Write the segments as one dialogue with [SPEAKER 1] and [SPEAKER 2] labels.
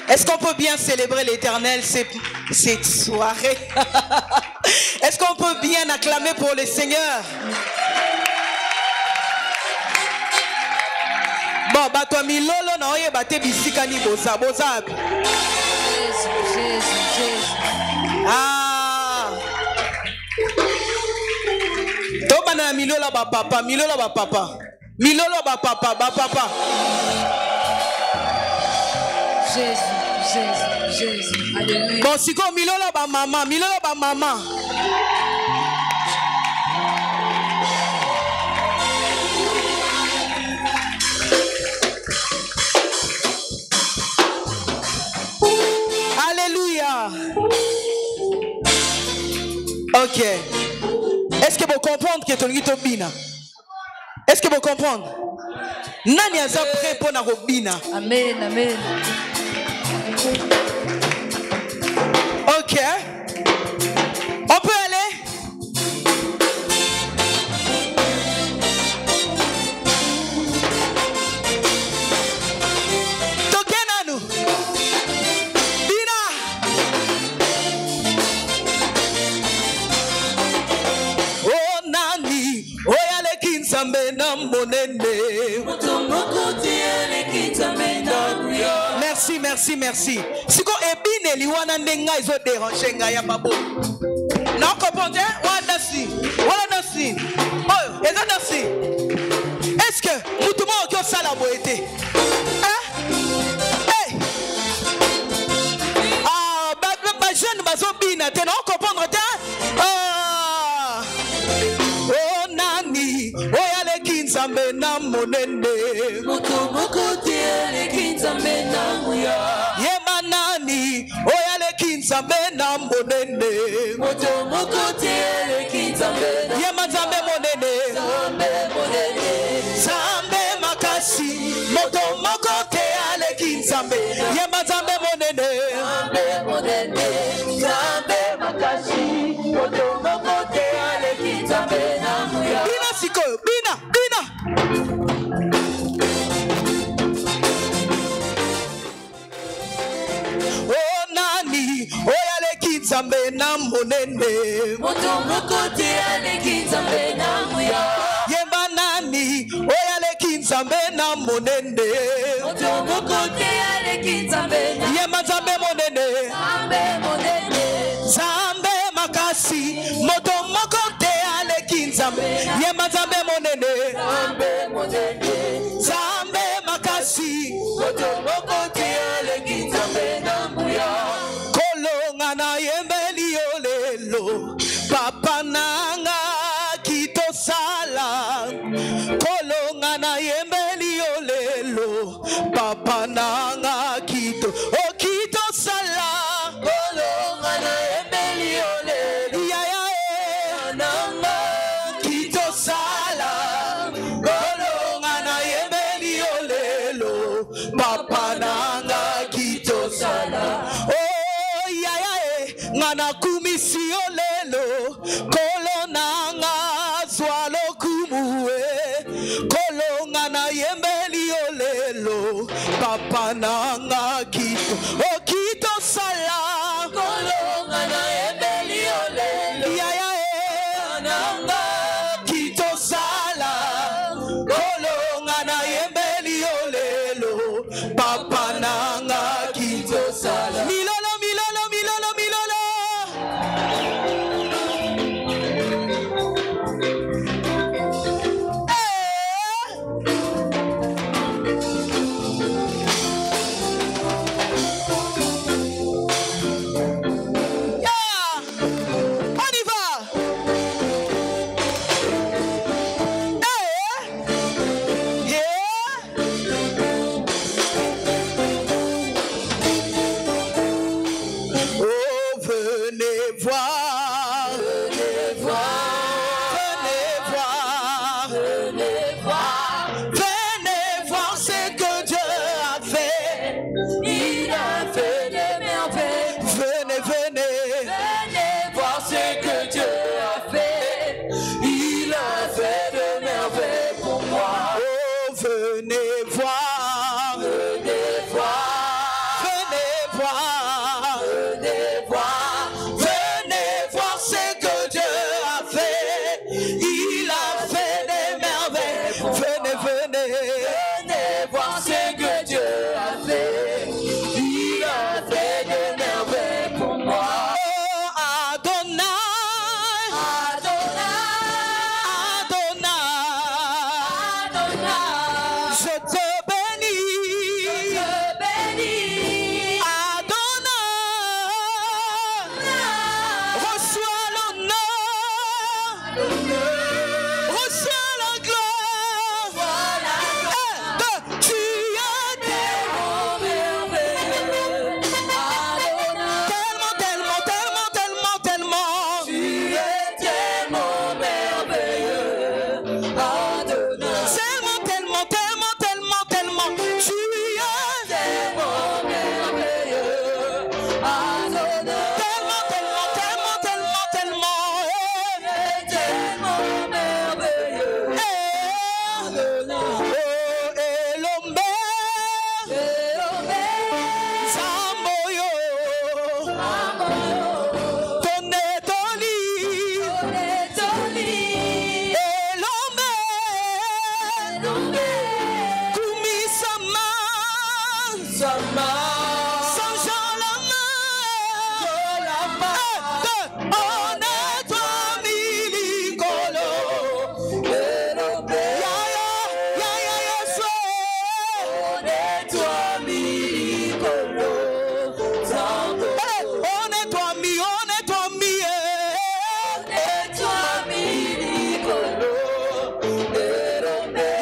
[SPEAKER 1] Est-ce qu'on peut bien célébrer l'Éternel cette soirée? Est-ce qu'on peut bien acclamer pour le Seigneur? Bon, bah toi milolo na oye bate bisika ni boza. Jésus. Ah. Toba na milolo ba papa. Milolo ba papa. Jésus. Alléluia. Bon, si comme milolo ba maman. Alléluia. Ok. Est-ce que vous comprenez que tu es bina? Est-ce que vous comprenez? Nani est prêt pour la bina?
[SPEAKER 2] Amen.
[SPEAKER 1] Ok. On peut aller? Tokenanu. Bina. Oh nani. Oyale kinsambe na monene. Merci. Si ko ebine liwana ndenga izo déranger nga ya babo. Non comprendre? Wala si. Oh, eza si. Est-ce que mutumo ko sala boete? Hein? Hey. Ah, ba jeune bazo bina te non comprendre ta? Ah. Oh nani, oyale kinsambe na monene. Oyale kinzambe na monene. Yemazambe monene. Zambe makasi. Moto mokote ale kinzambe. Yemazambe monene. Zambe makasi. Moto mokote ale kinzambe na muya. Bina siko, bina. Oyale kinzambe na monene. Moto mokote ale kinzambe na muya. Yemba nani. Oyale kinzambe na monene. Moto mokote ale kinzambe na. Yemba zambe monene. Zambe makasi. Moto mokote ale kinzambe. Yemba zambe monene. Zambe makasi. Moto mokote ale kinzambe na muya. Na yembeli olelo papa nanga kito sala kolonga na yembeli olelo papa nanga kito sala kolonga na yembeli olelo ya nanga kito sala kolonga na yembeli olelo papa nanga kito sala. Ngana kumisi olelo kolona nga zwalo kumue kolonga na yembeli olelo papa nanga kito sala kolonga na yembeli olelo ya nanga kito sala kolonga na yembeli olelo papa nanga kito sala. de voir ce que Dieu a fait. Il a fait des merveilles pour moi. Oh Adonai, Adonai, Adonai, Adonai, je te bénis, Adonai, reçois l'honneur, reçois la gloire. Tu es tellement merveilleux, tellement, tellement, tellement, tellement, tellement. Tu es tellement merveilleux, Adonai. Tellement, tellement, tellement, tellement, tellement. Tu es tellement merveilleux, Adonai. Tellement, tellement, tellement, tellement, tellement. Tu es tellement merveilleux, Adonai. Oh, Elombe, Samboyo, Tonetoli, Elombe, Kumisama, San Jean Lama, on est toi milikolo, ya Yesu, on est toi milikolo, on est toi mi, on est toi mi, on est toi milikolo,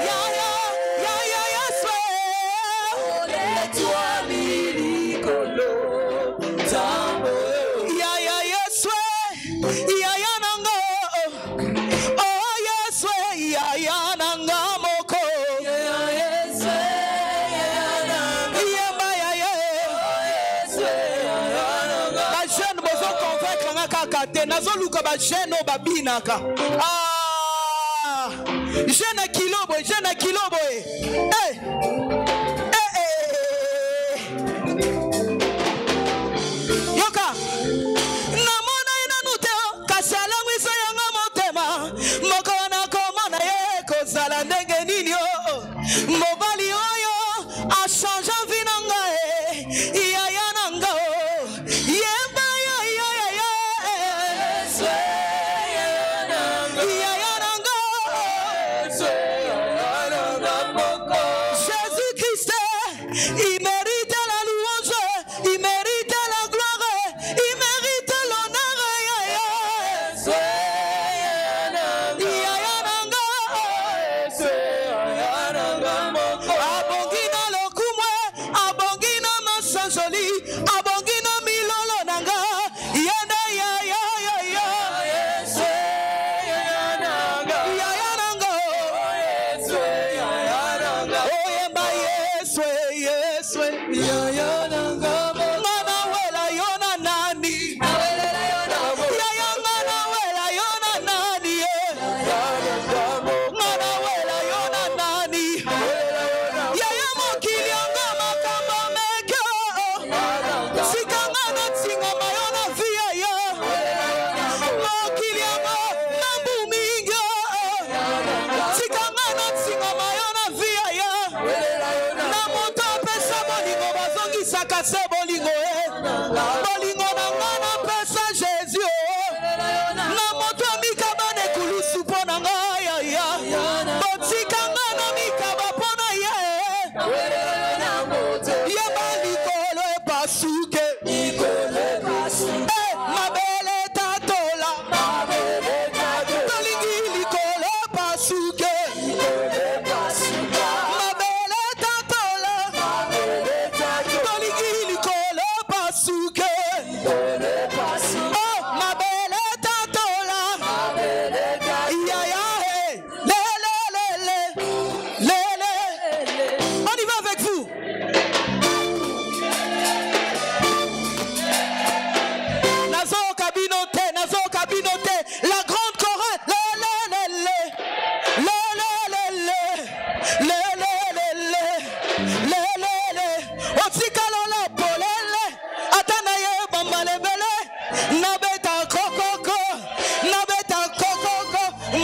[SPEAKER 1] ya Yesu, on est toi milikolo, ya Yesu, ya nango, oh Yesu, ya nanga moko, yemba ya ba jeune bozo convaincre nga kaka te nazoluka ba jeune o babinaka jeune kilobo eh yoka namona inanu te kasala ngwiso yanga motema moko na komona ye kozala ndenge nini mobali oyo a change vie na ngai yaya na nga yemba Jésus Christ, il mérite la louange, il mérite la gloire, il mérite l'honneur. Abongina lokumwe, abongina masanjoli, abongina milolo nanga, yenda ya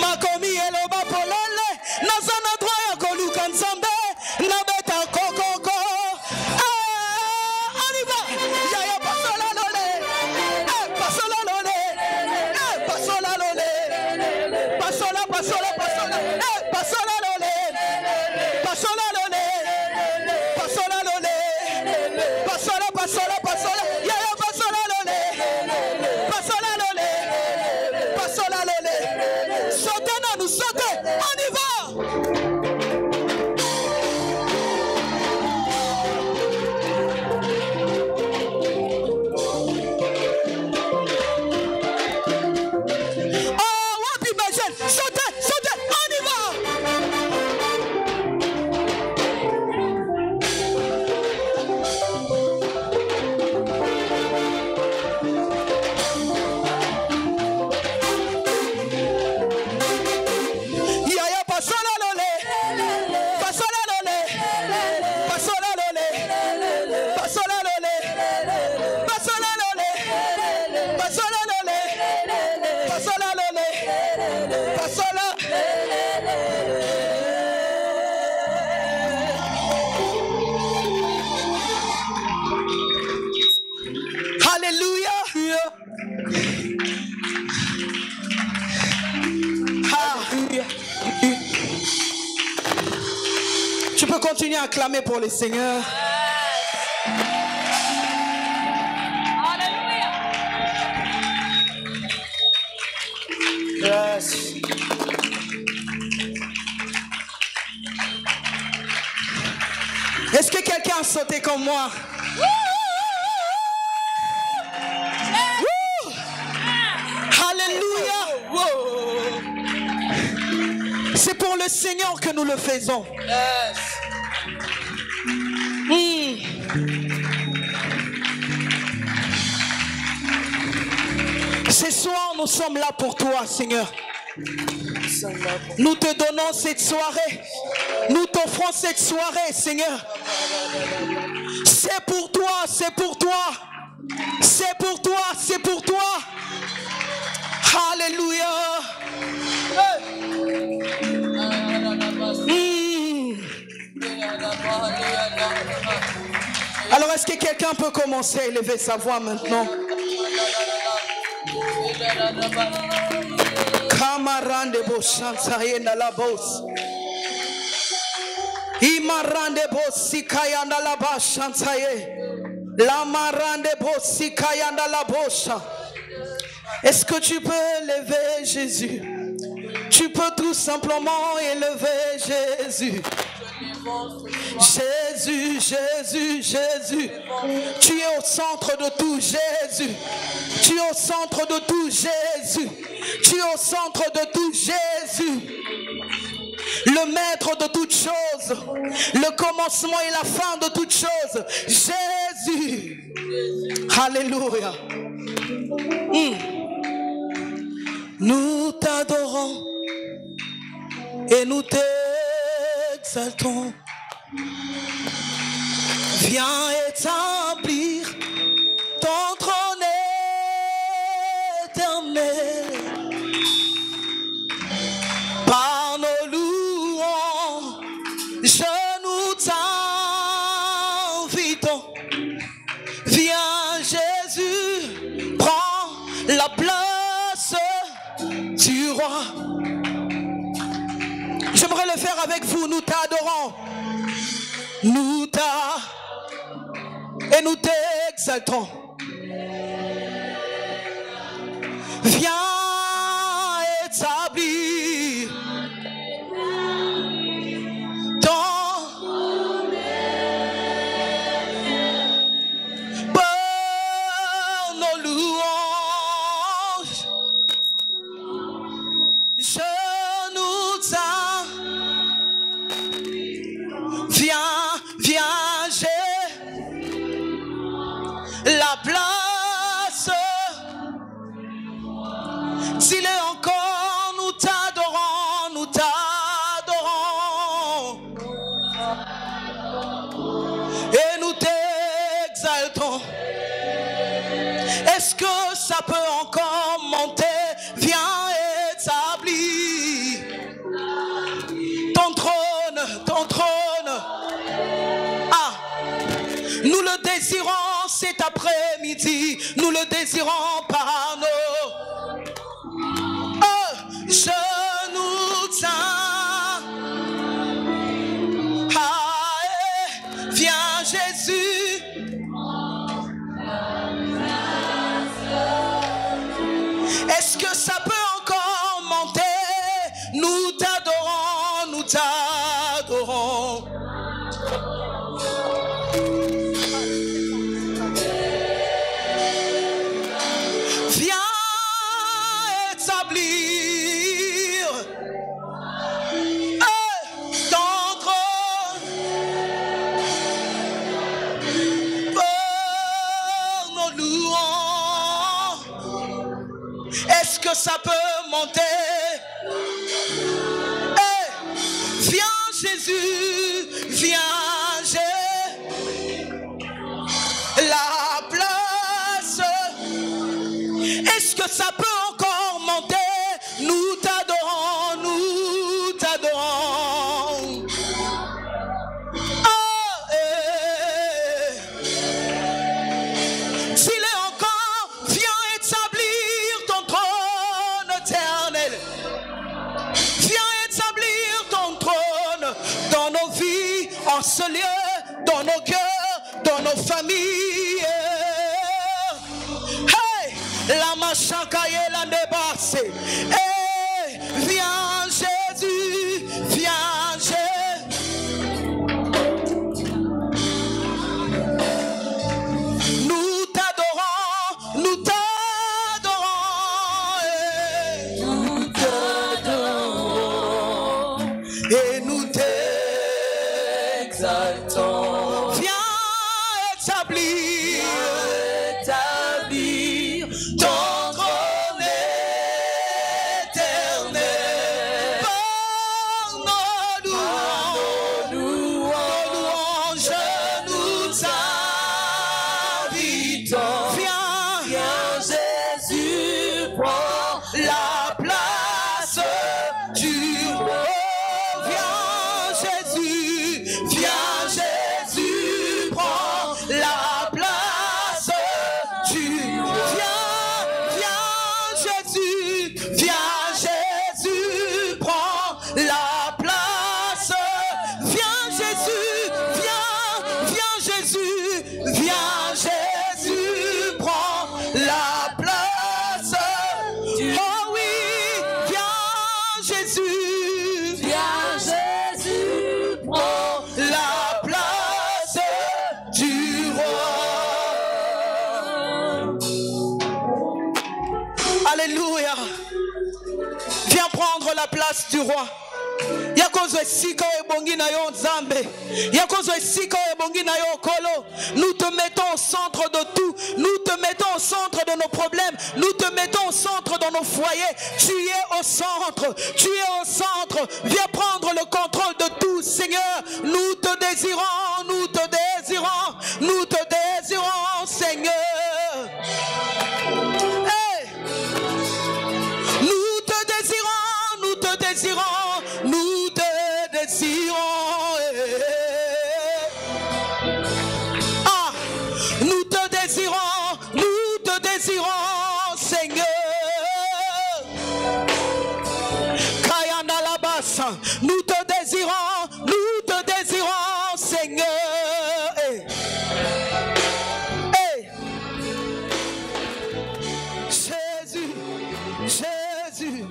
[SPEAKER 1] makomi eloba polele nazana droit ya koluka nzambe na acclamer pour le Seigneur? Yes. Est-ce que quelqu'un a sauté comme moi? Alléluia. C'est pour le Seigneur que nous le faisons. Yes. Ce soir, nous sommes là pour toi, Seigneur. Nous te donnons cette soirée. Nous t'offrons cette soirée, Seigneur. C'est pour toi, c'est pour toi. C'est pour toi, c'est pour toi. Alléluia. Alors, est-ce que quelqu'un peut commencer à élever sa voix maintenant? Kamarande bo shantaye na la boss. Imarande bo sikaya na la ba shantaye. La marande bo sikaya na la bosha. Est-ce que tu peux élever Jésus? Tu peux tout simplement élever Jésus. Jésus, Jésus, Jésus. Tu es au centre de tout, Jésus. Tu es au centre de tout, Jésus. Tu es au centre de tout, Jésus. Le maître de toutes choses. Le commencement et la fin de toutes choses. Jésus. Alléluia. Nous t'adorons et nous t'exaltons. Viens établir ton trône éternel par nos louanges, nous t'invitons. Viens Jésus, prends la place du roi. J'aimerais le faire avec vous. Nous t'adorons, nous et nous t'exaltons. Viens établir par nos louanges. Je nous viens, j'ai la place. S'il est encore, nous t'adorons, nous t'adorons. Et nous t'exaltons. Est-ce que ça peut encore monter? Viens établir ton trône, ton trône. Ah, nous le désirons cet après-midi, nous le désirons par nos genoux. Viens Jésus. Est-ce que ça peut encore monter? Nous t'adorons, nous t'adorons. Est-ce que ça peut monter? Hey, viens Jésus, viens Jésus, la place. Est-ce que ça peut encore monter? Nous t'adorons, nous t'adorons. S'il est encore, viens établir ton trône éternel. Viens établir ton trône dans nos vies en ce dans nos cœurs, dans nos familles. Hey, la machankaye la débasse. Hey, viens Jésus, viens Jésus. Nous t'adorons, nous t'adorons. Et nous t'exaltons. Viens établir ton trône éternel. Par nos louanges, nous t'invitons. Viens Jésus, prends la place du roi. Alléluia. Viens prendre la place du roi. Yakozo esika ebongi na yo nzambe. Yakozo esika ebongi na yo kolo. Nous te mettons au centre de tout. Nous te mettons au centre de nos problèmes. Nous te mettons au centre de nos foyers. Tu es au centre. Tu es au centre. Viens prendre le contrôle de tout, Seigneur. Nous te désirons. Nous te désirons. Nous te désirons, Seigneur. Nous te désirons. Ah, nous te désirons, Seigneur. Kayana la basse, nous te désirons, Seigneur. Hey. Hey. Jésus, Jésus.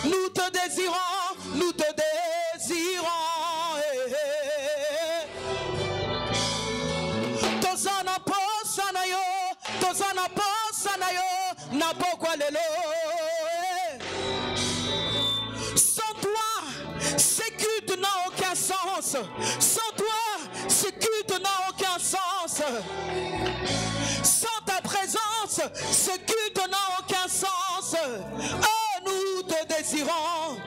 [SPEAKER 1] Nous te désirons. Tozana posana yo, na pokwa lelo. Sans toi, ce culte n'a aucun sens. Sans toi, ce culte n'a aucun sens. Sans ta présence, ce culte n'a aucun sens. Oh, nous te désirons.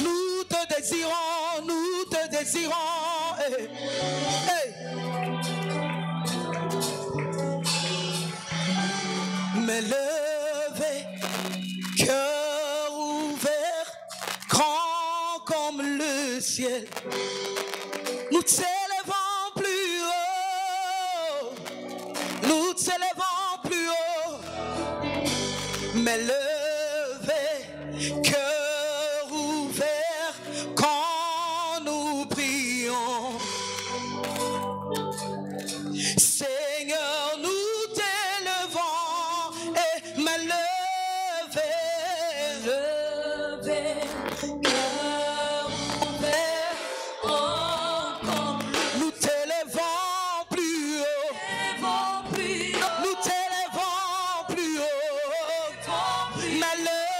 [SPEAKER 1] Nous te désirons, nous te désirons. Hey. Hey. Mais levé, cœur ouvert, grand comme le ciel, nous t'élevons plus haut, nous t'élevons plus haut. Mais levé, cœur ouvert, quand nous prions, Seigneur, nous t'élevons et me lever, cœur ouvert, nous t'élevons plus haut, nous t'élevons plus haut, me lever,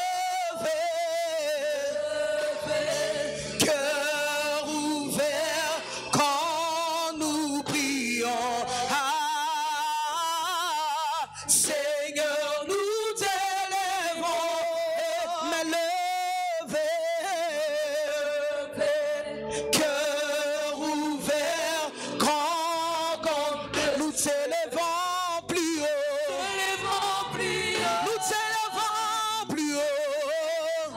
[SPEAKER 1] cœur ouvert, quand nous prions. Seigneur, nous t'élevons et me lever, cœur ouvert, grand comme nous t'élevons plus haut, nous t'élevons plus haut,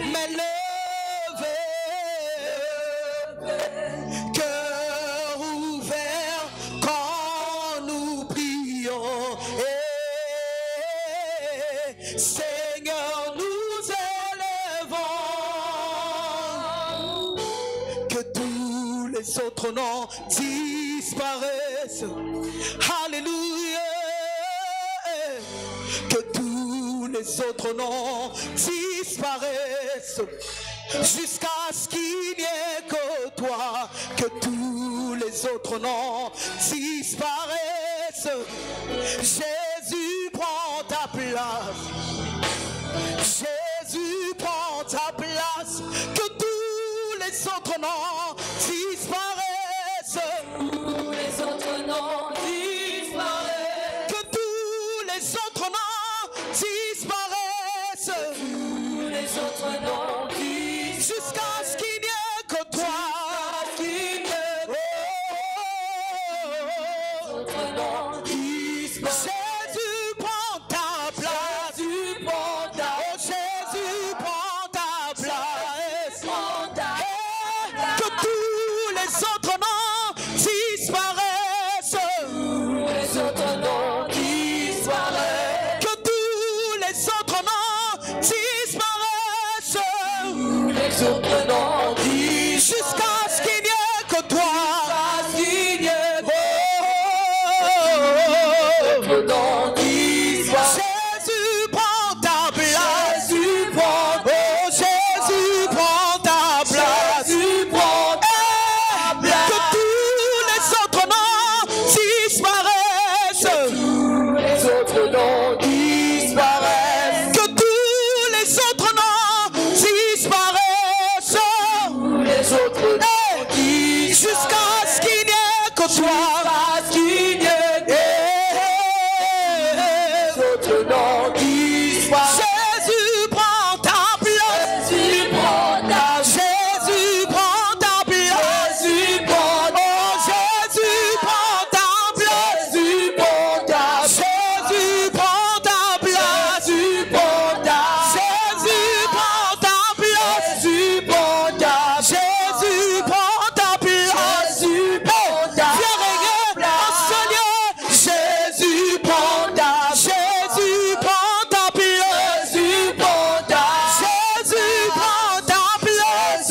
[SPEAKER 1] me lever, cœur ouvert, quand nous prions. Say Seigneur, nous élevons. Que tous les autres noms disparaissent. Alléluia. Que tous les autres noms disparaissent. Jusqu'à ce qu'il n'y ait que toi. Que tous les autres noms disparaissent. Jésus prend ta place. Jésus prend ta place. Que tous les autres noms disparaissent.
[SPEAKER 2] Tous les autres noms disparaissent.
[SPEAKER 1] Que tous les autres noms disparaissent.
[SPEAKER 2] Tous les autres noms disparaissent.
[SPEAKER 1] Jusqu'à ce qu'il n'y ait que toi. Jésus prend ta place. Jésus prend ta place. Que tous les autres noms disparaissent.
[SPEAKER 2] Les autres noms disparaissent.
[SPEAKER 1] Que tous les autres noms disparaissent.
[SPEAKER 2] Les autres noms disparaissent.
[SPEAKER 1] Jusqu'à ce qu'il n'y ait que toi. Jésus prend ta place. Oh, Jésus prend ta place. Que tous les autres noms disparaissent.
[SPEAKER 2] Les autres noms disparaissent.
[SPEAKER 1] Que tous les autres noms disparaissent.
[SPEAKER 2] Les autres noms disparaissent.
[SPEAKER 1] Jusqu'à ce qu'il n'y ait que toi. Jésus prend ta place. Jésus prend ta place. Oh, Jésus prend ta place. Jésus prend ta place. Jésus prend ta place. Jésus prend ta place. Viens régner en ce lieu. Jésus prend ta place. Jésus prend ta place. Jésus prend ta place.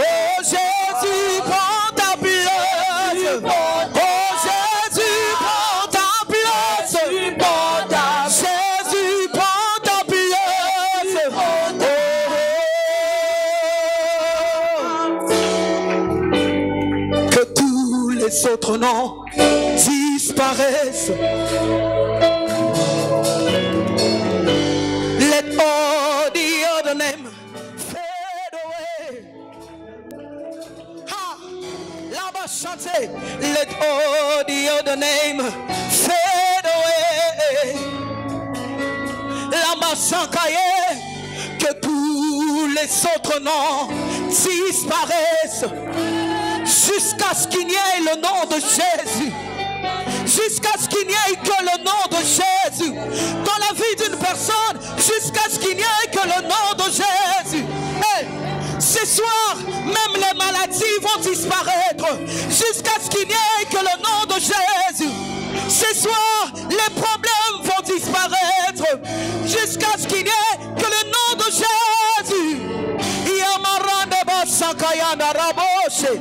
[SPEAKER 1] Oh, Jésus prend ta place. Oh, Jésus prend ta place. Jésus prend ta place. Que tous les autres noms disparaissent. Let all the other name fade away. Ha! Là-bas chantez. Let all the other name fade away. Là-bas chantez. Que tous les autres noms disparaissent. Jusqu'à ce qu'il n'y ait le nom de Jésus. Jusqu'à ce qu'il n'y ait que le nom de Jésus dans la vie d'une personne, jusqu'à ce qu'il n'y ait que le nom de Jésus. Hey, ce soir, même les maladies vont disparaître, jusqu'à ce qu'il n'y ait que le nom de Jésus. Ce soir, les problèmes vont disparaître, jusqu'à ce qu'il n'y ait que le nom de Jésus. Kayanda raboshe,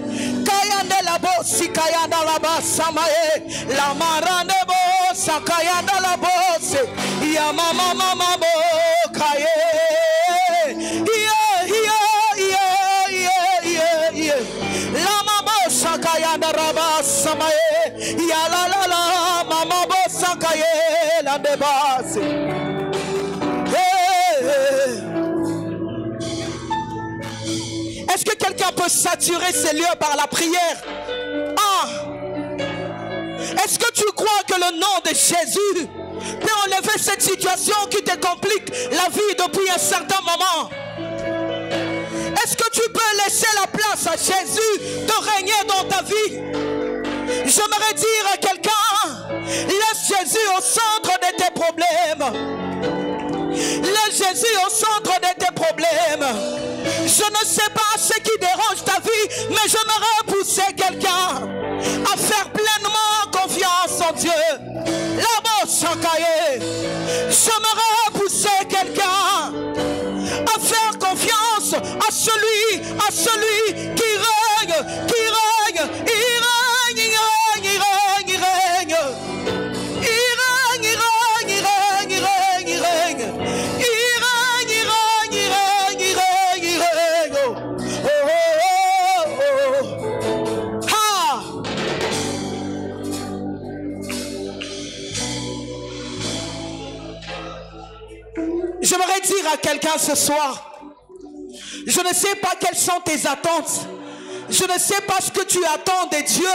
[SPEAKER 1] kayanda la bosi, kayanda la basamae, la marande bosa, kayanda la bose, ya mama mama bo kaye, la mama sakayanda rabasamae, ya la mama bosa kaye la debase. Est-ce que quelqu'un peut saturer ces lieux par la prière? Est-ce que tu crois que le nom de Jésus peut enlever cette situation qui te complique la vie depuis un certain moment? Est-ce que tu peux laisser la place à Jésus de régner dans ta vie? J'aimerais dire à quelqu'un, laisse Jésus au centre de tes problèmes. Laisse Jésus au centre de tes problèmes. Je ne sais pas ce qui dérange ta vie, mais j'aimerais pousser quelqu'un à faire pleinement confiance en Dieu. La bosse en cahier. J'aimerais pousser quelqu'un J'aimerais dire à quelqu'un ce soir, je ne sais pas quelles sont tes attentes. Je ne sais pas ce que tu attends de Dieu.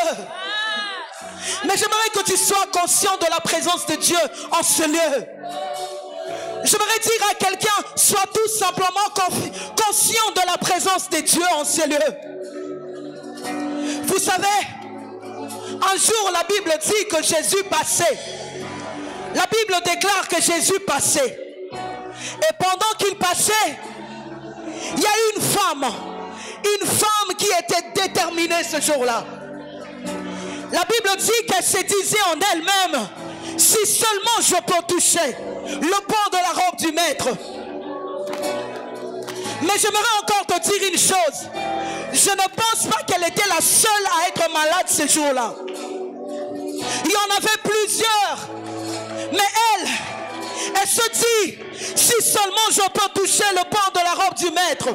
[SPEAKER 1] Mais j'aimerais que tu sois conscient de la présence de Dieu en ce lieu. J'aimerais dire à quelqu'un, sois tout simplement conscient de la présence de Dieu en ce lieu. Vous savez, un jour la Bible dit que Jésus passait. La Bible déclare que Jésus passait. Et pendant qu'il passait, il y a une femme qui était déterminée ce jour-là. La Bible dit qu'elle se disait en elle-même, si seulement je peux toucher le bord de la robe du maître. Mais j'aimerais encore te dire une chose. Je ne pense pas qu'elle était la seule à être malade ce jour-là. Il y en avait plusieurs. Mais elle se dit, si seulement je peux toucher le bord de la robe du maître.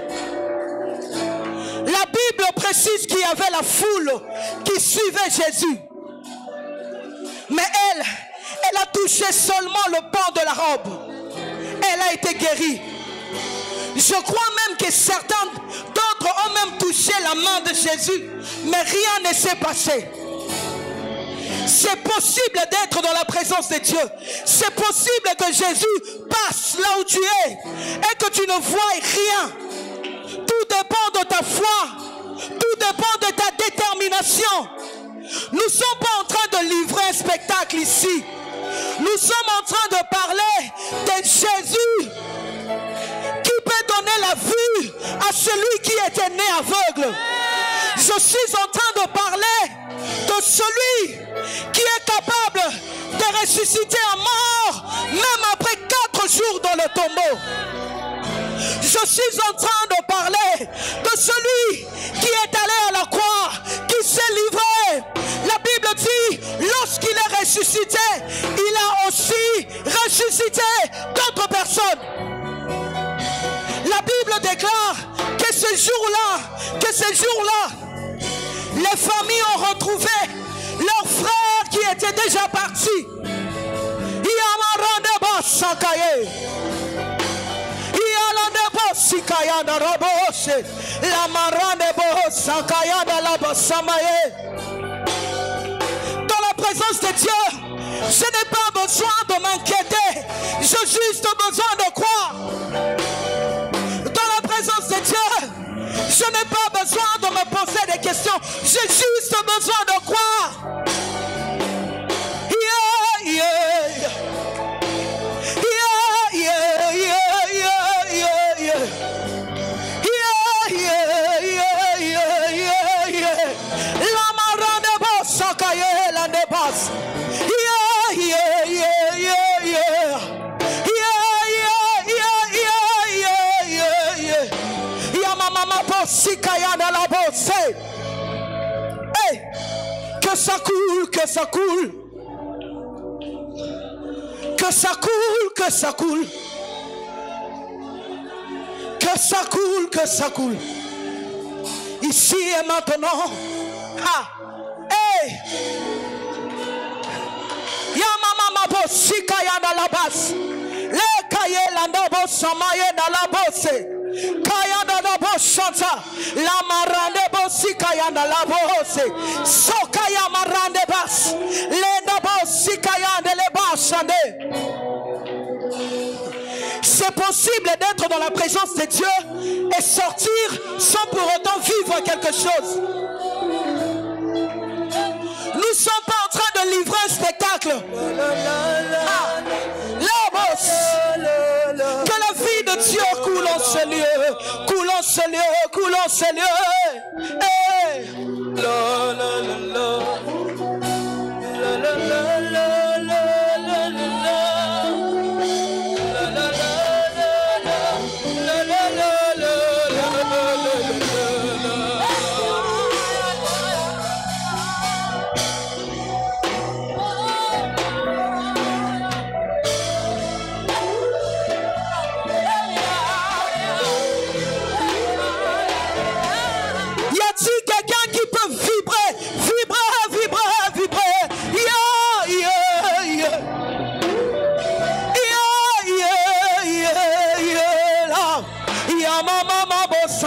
[SPEAKER 1] La Bible précise qu'il y avait la foule qui suivait Jésus. Mais elle a touché seulement le bord de la robe. Elle a été guérie. Je crois même que certains d'autres ont même touché la main de Jésus. Mais rien ne s'est passé. C'est possible d'être dans la présence de Dieu. C'est possible que Jésus passe là où tu es et que tu ne vois rien. Tout dépend de ta foi. Tout dépend de ta détermination. Nous ne sommes pas en train de livrer un spectacle ici. Nous sommes en train de parler de Jésus qui peut donner la vue à celui qui était né aveugle. Je suis en train de parler de celui qui est capable de ressusciter un mort même après 4 jours dans le tombeau. Je suis en train de parler de celui qui est allé à la croix, qui s'est livré. La Bible dit, lorsqu'il est ressuscité, il a aussi ressuscité d'autres personnes. La Bible déclare que ce jour-là, les familles ont retrouvé leurs frères qui étaient déjà partis. Dans la présence de Dieu, je n'ai pas besoin de m'inquiéter, j'ai juste besoin de croire. Dans la présence de Dieu, je n'ai pas besoin de me poser des questions, j'ai juste besoin de croire. Hey, que ça coule, que ça coule, que ça coule, que ça coule, que ça coule, que ça coule, ici et maintenant. Ah, hey, Yamama Bosika yana la base, le kaye landabo samaye na la bose. Kayanda la boshanta, la marande bosi kayanda la bose, sokaya marande bas, le bosi kayanda le bashande. C'est possible d'être dans la présence de Dieu et sortir sans pour autant vivre quelque chose. Nous ne sommes pas en train de livrer un spectacle. Ah, la bosse. Que la vie de Dieu coule en ce lieu, coule en ce lieu, coule en ce lieu. Hey. La la la la. La la la la la la la. La la la la la la la Y a-t-il quelqu'un qui peut vibrer, vibrer, vibrer?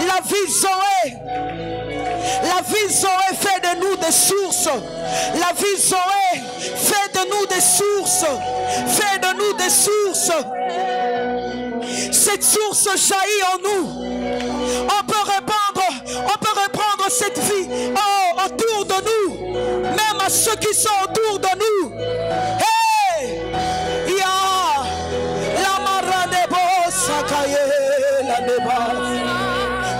[SPEAKER 1] La vie Zoé. La vie Zoé fait de nous des sources. La vie Zoé fait de nous des sources. Fait de nous des sources. Cette source jaillit en nous. On peut reprendre cette vie autour de nous. Même à ceux qui sont autour de nous. Hey! Ya! La maradebo sakaye la deba.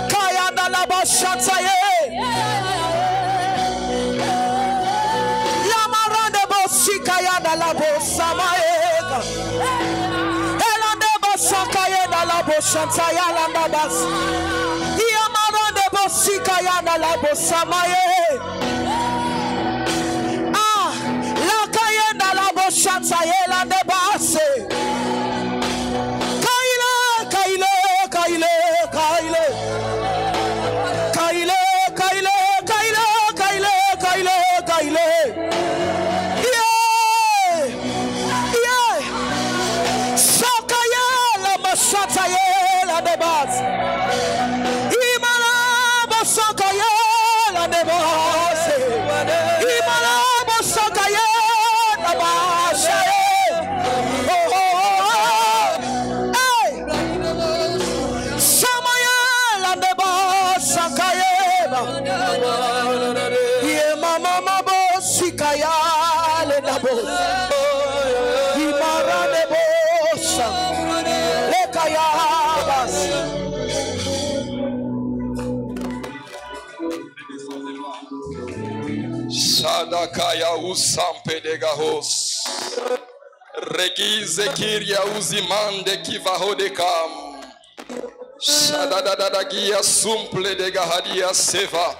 [SPEAKER 1] Kaya na la bachantaye. La maradebo sikaya na la bosamaega. Ela debo sakaye na la bochantaya la nabas. Ya maradebo sikaya na la bosamaye. Chantayela de basse. Kaile, Kaile, Kaile, Kaile. Kaile, Kaile, Kaile, Kaile, Kaile, Kaile. Yeah! Yeah! Sakayela, Machantayela de basse. Imala, Sakayela de basse. Imala, Sakayela.
[SPEAKER 3] Sadakaya usampe de gahos. Regize kiria uzimande kivahodekam. Shadadadagia sumple de gahadia seva.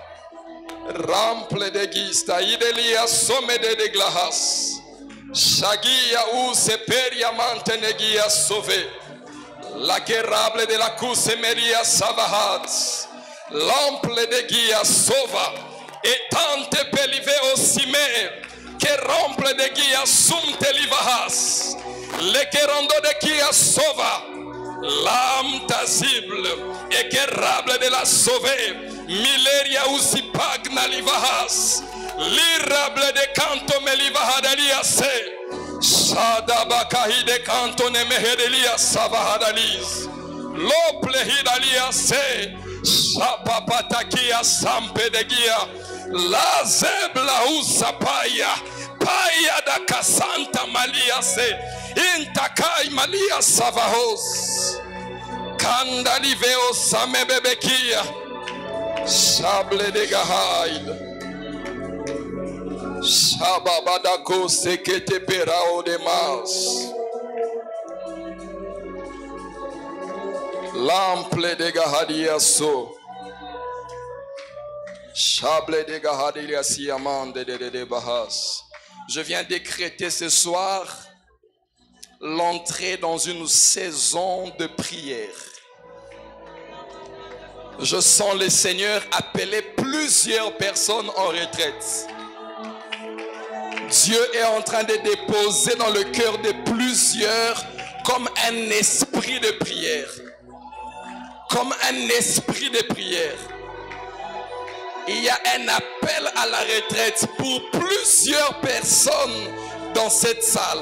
[SPEAKER 3] Rample de gista idelia somede de glahas. Shagia useperia mantenegia sauvé. La guérable de la cousemeria savahat. L'ample de guia sova. Et tante pelive osime que romple de guia sumte livahas le que rondo de guia sova l'âme tazible et que rable de la sauver mileria usipagna livahas l'irable de canto me livahadalia se sadabakahi de canto ne mehedelia savahadalis l'ople hidalia se sapapatakia sampe de guia la zebla usapaya paya da kasanta malia se intakai malia savahos kandaliveo samebebekia sable de gahail sababadako sekete perao de mas l'ample de gahadia so Chable de Gahadilia Siamande de Bahas. Je viens décréter ce soir l'entrée dans une saison de prière. Je sens le Seigneur appeler plusieurs personnes en retraite. Dieu est en train de déposer dans le cœur de plusieurs comme un esprit de prière. Comme un esprit de prière. Il y a un appel à la retraite pour plusieurs personnes dans cette salle.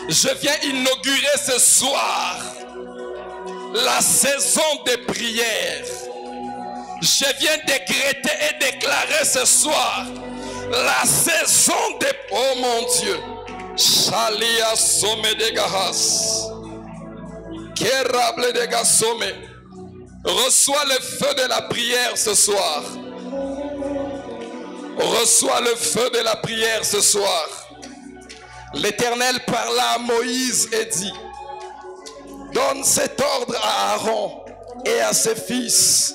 [SPEAKER 3] Je viens inaugurer ce soir la saison de prière. Je viens décréter et déclarer ce soir la saison de... Oh mon Dieu. Shalia somme de gahas. Kerable de gasome. Reçois le feu de la prière ce soir. Reçois le feu de la prière ce soir. L'Éternel parla à Moïse et dit: donne cet ordre à Aaron et à ses fils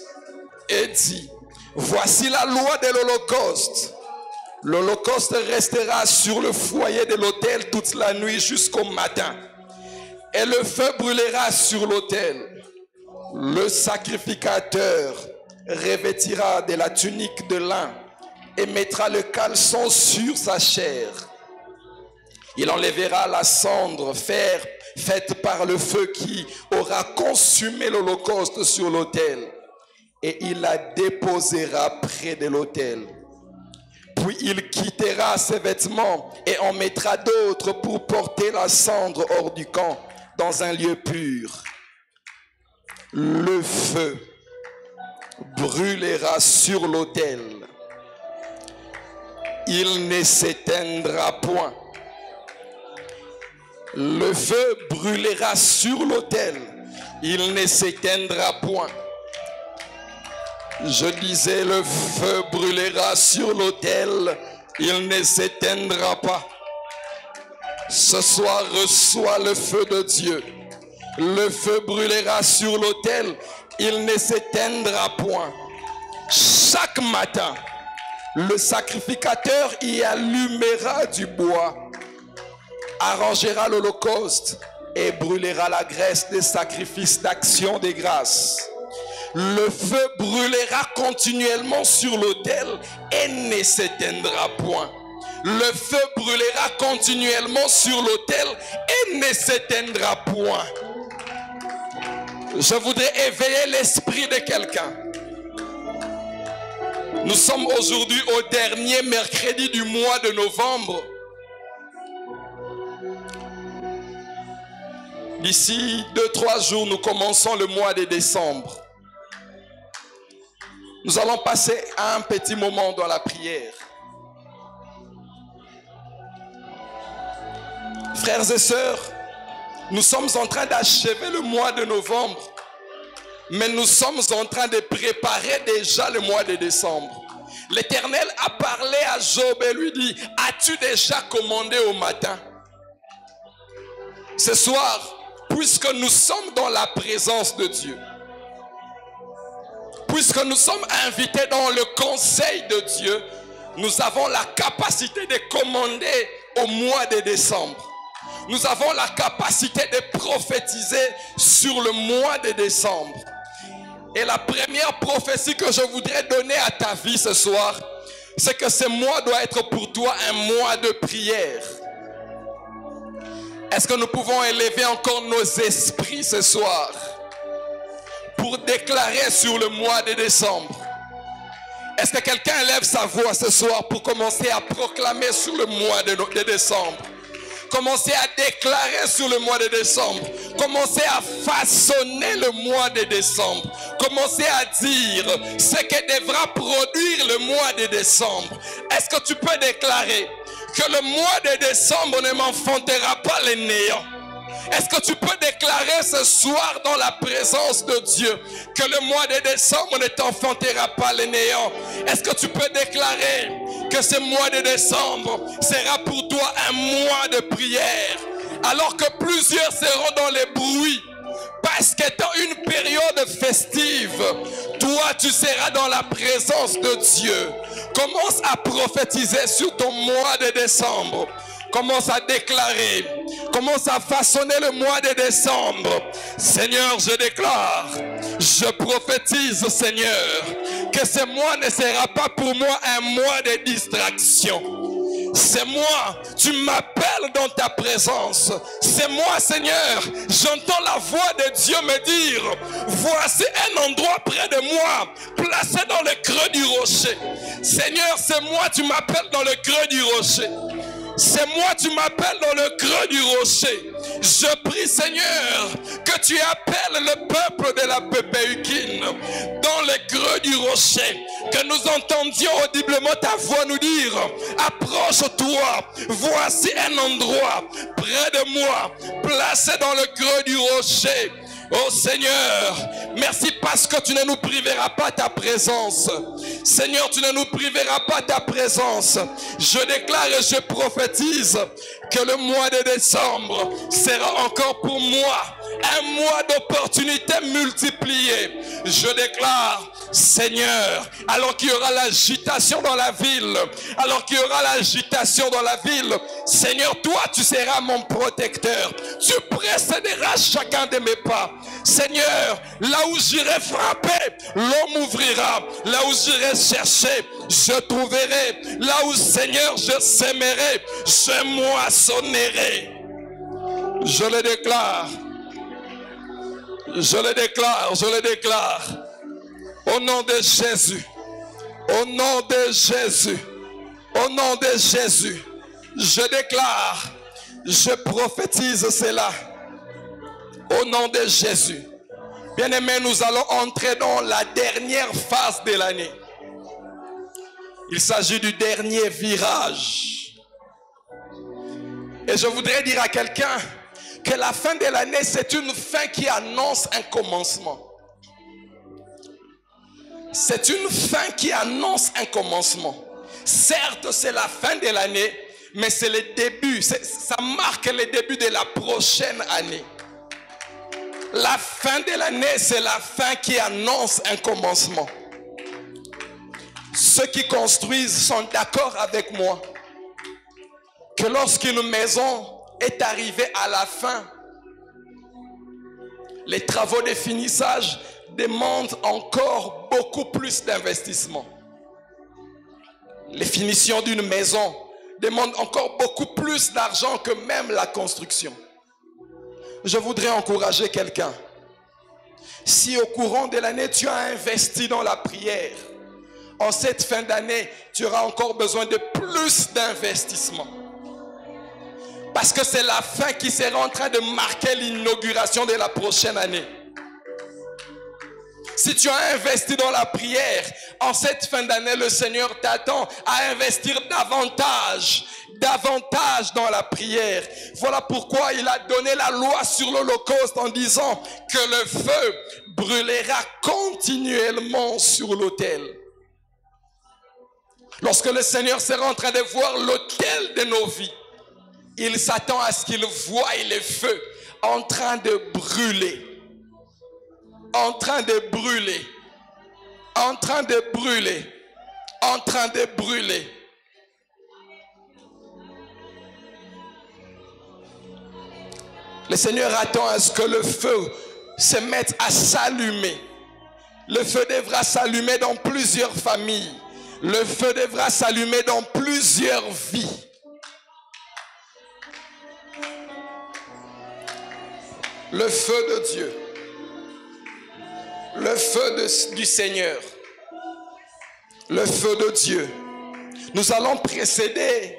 [SPEAKER 3] et dit: voici la loi de l'Holocauste. L'Holocauste restera sur le foyer de l'autel toute la nuit jusqu'au matin. Et le feu brûlera sur l'autel. Le sacrificateur revêtira de la tunique de lin et mettra le caleçon sur sa chair. Il enlèvera la cendre, faite par le feu qui aura consumé l'holocauste sur l'autel, et il la déposera près de l'autel. Puis il quittera ses vêtements et en mettra d'autres pour porter la cendre hors du camp dans un lieu pur. Le feu brûlera sur l'autel. Il ne s'éteindra point. Le feu brûlera sur l'autel. Il ne s'éteindra point. Je disais, le feu brûlera sur l'autel. Il ne s'éteindra pas. Ce soir, reçois le feu de Dieu. Le feu brûlera sur l'autel. Il ne s'éteindra point. Chaque matin, le sacrificateur y allumera du bois, arrangera l'holocauste et brûlera la graisse des sacrifices d'action des grâces. Le feu brûlera continuellement sur l'autel et ne s'éteindra point. Le feu brûlera continuellement sur l'autel et ne s'éteindra point. Je voudrais éveiller l'esprit de quelqu'un. Nous sommes aujourd'hui au dernier mercredi du mois de novembre. D'ici 2-3 jours, nous commençons le mois de décembre. Nous allons passer un petit moment dans la prière. Frères et sœurs, nous sommes en train d'achever le mois de novembre, mais nous sommes en train de préparer déjà le mois de décembre. L'Éternel a parlé à Job et lui dit, as-tu déjà commandé au matin? Ce soir, puisque nous sommes dans la présence de Dieu, puisque nous sommes invités dans le conseil de Dieu, nous avons la capacité de commander au mois de décembre. Nous avons la capacité de prophétiser sur le mois de décembre. Et la première prophétie que je voudrais donner à ta vie ce soir, c'est que ce mois doit être pour toi un mois de prière. Est-ce que nous pouvons élever encore nos esprits ce soir pour déclarer sur le mois de décembre? Est-ce que quelqu'un élève sa voix ce soir pour commencer à proclamer sur le mois de décembre? Commencez à déclarer sur le mois de décembre. Commencez à façonner le mois de décembre. Commencez à dire ce que devra produire le mois de décembre. Est-ce que tu peux déclarer que le mois de décembre ne m'enfantera pas les néants? Est-ce que tu peux déclarer ce soir dans la présence de Dieu que le mois de décembre ne t'enfantera pas les néants? Est-ce que tu peux déclarer que ce mois de décembre sera pour toi un mois de prière, alors que plusieurs seront dans les bruits? Parce qu'étant une période festive, toi tu seras dans la présence de Dieu. Commence à prophétiser sur ton mois de décembre. Commence à déclarer, commence à façonner le mois de décembre. Seigneur, je déclare, je prophétise, Seigneur, que ce mois ne sera pas pour moi un mois de distraction. C'est moi, tu m'appelles dans ta présence. C'est moi, Seigneur, j'entends la voix de Dieu me dire, voici un endroit près de moi, placé dans le creux du rocher. Seigneur, c'est moi, tu m'appelles dans le creux du rocher. C'est moi, tu m'appelles dans le creux du rocher. Je prie, Seigneur, que tu appelles le peuple de la Pépéukine dans le creux du rocher. Que nous entendions audiblement ta voix nous dire, approche-toi, voici un endroit près de moi, placé dans le creux du rocher. Oh Seigneur, merci parce que tu ne nous priveras pas ta présence. Seigneur, tu ne nous priveras pas ta présence. Je déclare et je prophétise que le mois de décembre sera encore pour moi un mois d'opportunités multipliées. Je déclare, Seigneur, alors qu'il y aura l'agitation dans la ville, alors qu'il y aura l'agitation dans la ville, Seigneur, toi tu seras mon protecteur. Tu précéderas chacun de mes pas. Seigneur, là où j'irai frapper, l'homme m'ouvrira. Là où j'irai chercher, je trouverai. Là où, Seigneur, je sèmerai, je moissonnerai. Je le déclare. Je le déclare, je le déclare. Au nom de Jésus. Au nom de Jésus. Au nom de Jésus. Je déclare. Je prophétise cela. Au nom de Jésus. Bien-aimés, nous allons entrer dans la dernière phase de l'année. Il s'agit du dernier virage. Et je voudrais dire à quelqu'un que la fin de l'année, c'est une fin qui annonce un commencement. C'est une fin qui annonce un commencement. Certes, c'est la fin de l'année, mais c'est le début. Ça marque le début de la prochaine année. La fin de l'année, c'est la fin qui annonce un commencement. Ceux qui construisent sont d'accord avec moi que lorsqu'une maison est arrivée à la fin, les travaux de finissage demandent encore beaucoup plus d'investissement. Les finitions d'une maison demandent encore beaucoup plus d'argent que même la construction. Je voudrais encourager quelqu'un. Si au courant de l'année, tu as investi dans la prière, en cette fin d'année, tu auras encore besoin de plus d'investissement. Parce que c'est la fin qui sera en train de marquer l'inauguration de la prochaine année. Si tu as investi dans la prière, en cette fin d'année, le Seigneur t'attend à investir davantage dans la prière. Voilà pourquoi il a donné la loi sur l'Holocauste en disant que le feu brûlera continuellement sur l'autel. Lorsque le Seigneur sera en train de voir l'autel de nos vies, il s'attend à ce qu'il voie le feu en train de brûler. En train de brûler. En train de brûler. En train de brûler. Le Seigneur attend à ce que le feu se mette à s'allumer. Le feu devra s'allumer dans plusieurs familles. Le feu devra s'allumer dans plusieurs vies. Le feu de Dieu. Le feu du Seigneur. Le feu de Dieu. Nous allons précéder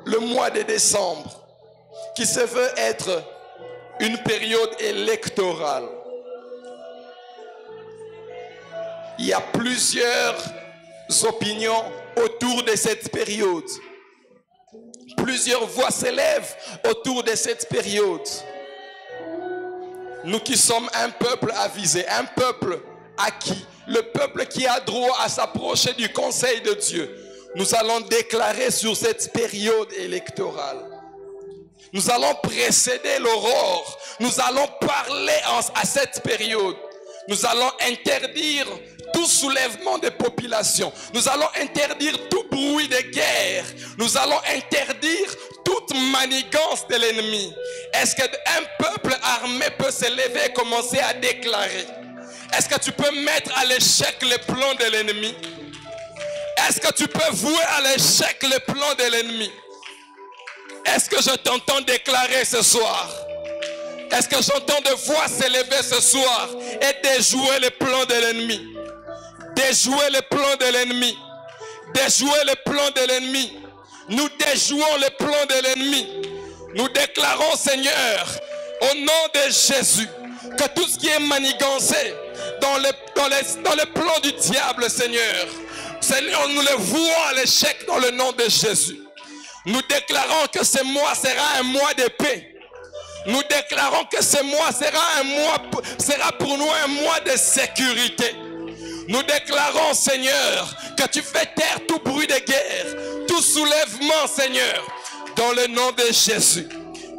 [SPEAKER 3] le mois de décembre, qui se veut être une période électorale. Il y a plusieurs opinions autour de cette période. Plusieurs voix s'élèvent autour de cette période. Nous qui sommes un peuple avisé, un peuple acquis, le peuple qui a droit à s'approcher du conseil de Dieu, nous allons déclarer sur cette période électorale. Nous allons précéder l'aurore. Nous allons parler à cette période. Nous allons interdire tout soulèvement de population. Nous allons interdire tout bruit de guerre. Nous allons interdire toute manigance de l'ennemi. Est-ce qu'un peuple armé peut se lever et commencer à déclarer? Est-ce que tu peux mettre à l'échec le plan de l'ennemi? Est-ce que tu peux vouer à l'échec le plan de l'ennemi? Est-ce que je t'entends déclarer ce soir? Est-ce que j'entends de voix s'élever ce soir et déjouer le plan de l'ennemi? Déjouer le plan de l'ennemi. Déjouer le plan de l'ennemi. Nous déjouons le plan de l'ennemi. Nous déclarons, Seigneur, au nom de Jésus, que tout ce qui est manigancé dans le plan du diable, Seigneur, nous le vouons à l'échec dans le nom de Jésus. Nous déclarons que ce mois sera un mois de paix. Nous déclarons que ce mois sera pour nous un mois de sécurité. Nous déclarons, Seigneur, que tu fais taire tout bruit de guerre, tout soulèvement, Seigneur, dans le nom de Jésus.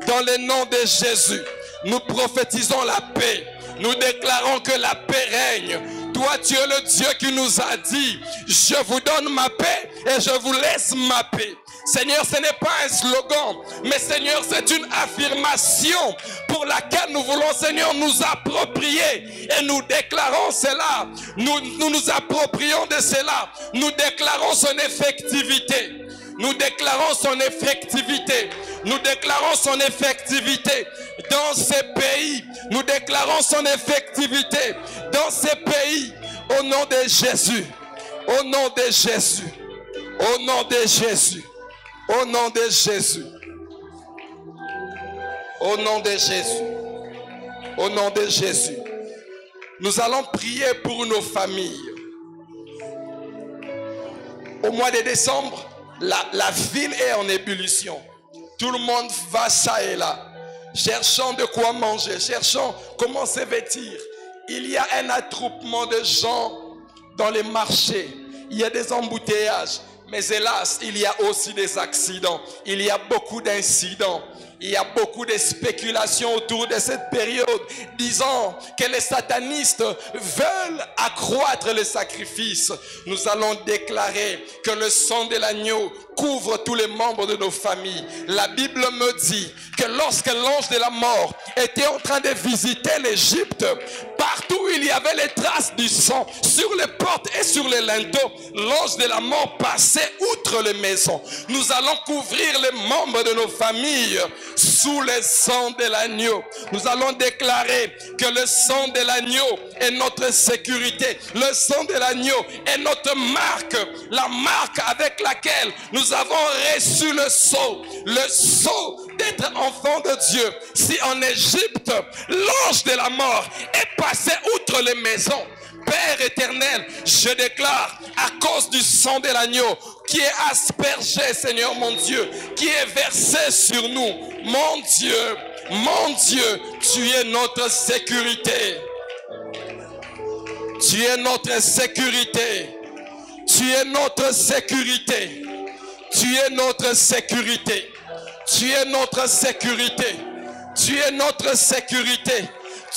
[SPEAKER 3] Dans le nom de Jésus, nous prophétisons la paix. Nous déclarons que la paix règne. Toi, tu es le Dieu qui nous a dit, je vous donne ma paix et je vous laisse ma paix. Seigneur, ce n'est pas un slogan, mais Seigneur, c'est une affirmation pour laquelle nous voulons, Seigneur, nous approprier. Et nous déclarons cela. Nous nous approprions de cela. Nous déclarons son effectivité. Nous déclarons son effectivité. Nous déclarons son effectivité dans ces pays. Nous déclarons son effectivité dans ces pays. Au nom de Jésus. Au nom de Jésus. Au nom de Jésus. Au nom de Jésus. Au nom de Jésus. Au nom de Jésus. Nous allons prier pour nos familles. Au mois de décembre, la ville est en ébullition. Tout le monde va ça et là. Cherchant de quoi manger, cherchant comment se vêtir. Il y a un attroupement de gens dans les marchés. Il y a des embouteillages. Mais hélas, il y a aussi des accidents. Il y a beaucoup d'incidents. Il y a beaucoup de spéculations autour de cette période, disant que les satanistes veulent accroître les sacrifices. Nous allons déclarer que le sang de l'agneau couvre tous les membres de nos familles. La Bible me dit que lorsque l'ange de la mort était en train de visiter l'Égypte, partout il y avait les traces du sang sur les portes et sur les linteaux. L'ange de la mort passait outre les maisons. Nous allons couvrir les membres de nos familles sous le sang de l'agneau. Nous allons déclarer que le sang de l'agneau est notre sécurité. Le sang de l'agneau est notre marque, la marque avec laquelle nous avons reçu le sceau d'être enfant de Dieu. Si en Égypte, l'ange de la mort est passé outre les maisons, Père éternel, je déclare à cause du sang de l'agneau qui est aspergé, Seigneur mon Dieu, qui est versé sur nous, mon Dieu, tu es notre sécurité. Tu es notre sécurité. Tu es notre sécurité. Tu es notre sécurité. Tu es notre sécurité. Tu es notre sécurité.